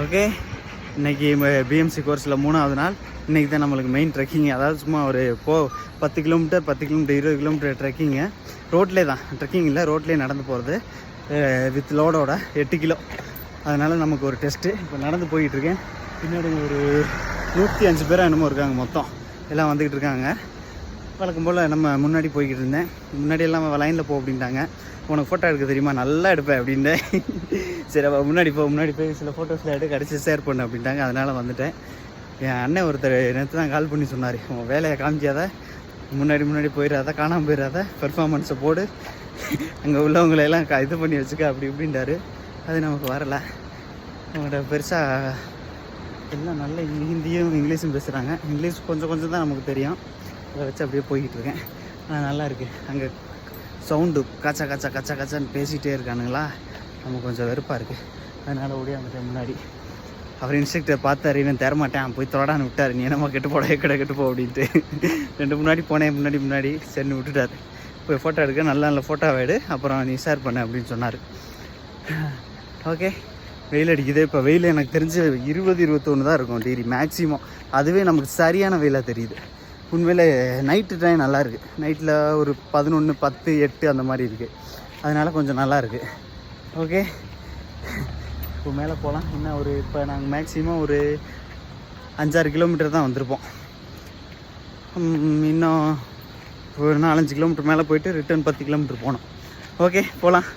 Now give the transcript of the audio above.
Okay, இன்றைக்கி BMC கோர்ஸில் 3வது நாள். இன்றைக்கி தான் நம்மளுக்கு மெயின் ட்ரெக்கிங். அதாவது சும்மா ஒரு 10 கிலோமீட்டர் 20 கிலோமீட்டர் ட்ரெக்கிங்கு. ரோட்லேயே தான், ட்ரெக்கிங் இல்லை, ரோட்லேயே நடந்து போகிறது வித் லோடோட 8 கிலோ. அதனால் நமக்கு ஒரு டெஸ்ட்டு. இப்போ நடந்து போயிட்டுருக்கேன். பின்னாடி ஒரு 105 பேராக என்னமோ இருக்காங்க, மொத்தம் எல்லாம் வந்துக்கிட்டு இருக்காங்க. வழக்கம் போல் நம்ம முன்னாடி போய்கிட்டு இருந்தேன். முன்னாடி எல்லாம் லைனில் போ அப்படின்ட்டாங்க. உனக்கு ஃபோட்டோ எடுக்க தெரியுமா, நல்லா எடுப்பேன் அப்படின்ட்டேன். சரி முன்னாடி போய் சில ஃபோட்டோஸில் எடுத்து கடைசி ஷேர் பண்ணு அப்படின்ட்டாங்க. அதனால் வந்துட்டேன். என் அண்ணன் ஒருத்தர் நேற்று தான் கால் பண்ணி சொன்னார், உன் வேலையை காமிக்காத, முன்னாடி போயிடாத, காணாமல் போயிடாத, பெர்ஃபார்மன்ஸை போடு, அங்கே உள்ளவங்களையெல்லாம் இது பண்ணி வச்சுக்க அப்படி இப்படின்ட்டாரு. அது நமக்கு வரலை. அவங்கள்ட்ட பெருசாக எல்லாம் நல்ல ஹிந்தியும் இங்கிலீஷும் பேசுகிறாங்க. இங்கிலீஷ் கொஞ்சம் தான் நமக்கு தெரியும். அதை வச்சு அப்படியே போய்கிட்டு இருக்கேன். ஆனால் நல்லா இருக்குது. அங்கே சவுண்டு கச்சான்னு பேசிகிட்டே இருக்கானுங்களா, நமக்கு கொஞ்சம் வெறுப்பாக இருக்குது. அதனால் ஓடியாந்துட்டேன் முன்னாடி. அவர் இன்ஸ்ட்ரக்டர் பார்த்தாரு, இவன் தரமாட்டேன், போய் தொடடான்னு விட்டார். நீ என்னம்மா கெட்டுப்போ கெட்டுப்போ அப்படின்ட்டு 2 முன்னாடி போனேன். முன்னாடி சரின்னு விட்டுட்டார். போய் ஃபோட்டோ எடுக்க, நல்ல ஃபோட்டோவை எடு, அப்புறம் நீ ஷேர் பண்ண அப்படின்னு சொன்னார். ஓகே, வெயில் அடிக்குது. இப்போ வெயில் எனக்கு தெரிஞ்சு 20-21 தான் இருக்கும் டிகிரி மேக்ஸிமம். அதுவே நமக்கு சரியான வெயிலாக தெரியுது. உண்மையிலே நைட்டு டைம் நல்லா இருக்குது. நைட்டில் ஒரு 11, 10, 8 அந்த மாதிரி இருக்குது. அதனால் கொஞ்சம் நல்லா இருக்குது. ஓகே, இப்போ மேலே போகலாம். இன்னும் இப்போ நாங்கள் மேக்ஸிமம் ஒரு 5-6 கிலோமீட்டர் தான் வந்திருப்போம். இன்னும் ஒரு 4-5 கிலோமீட்டர் மேலே போயிட்டு ரிட்டர்ன் 10 கிலோமீட்டர் போனோம். ஓகே, போகலாம்.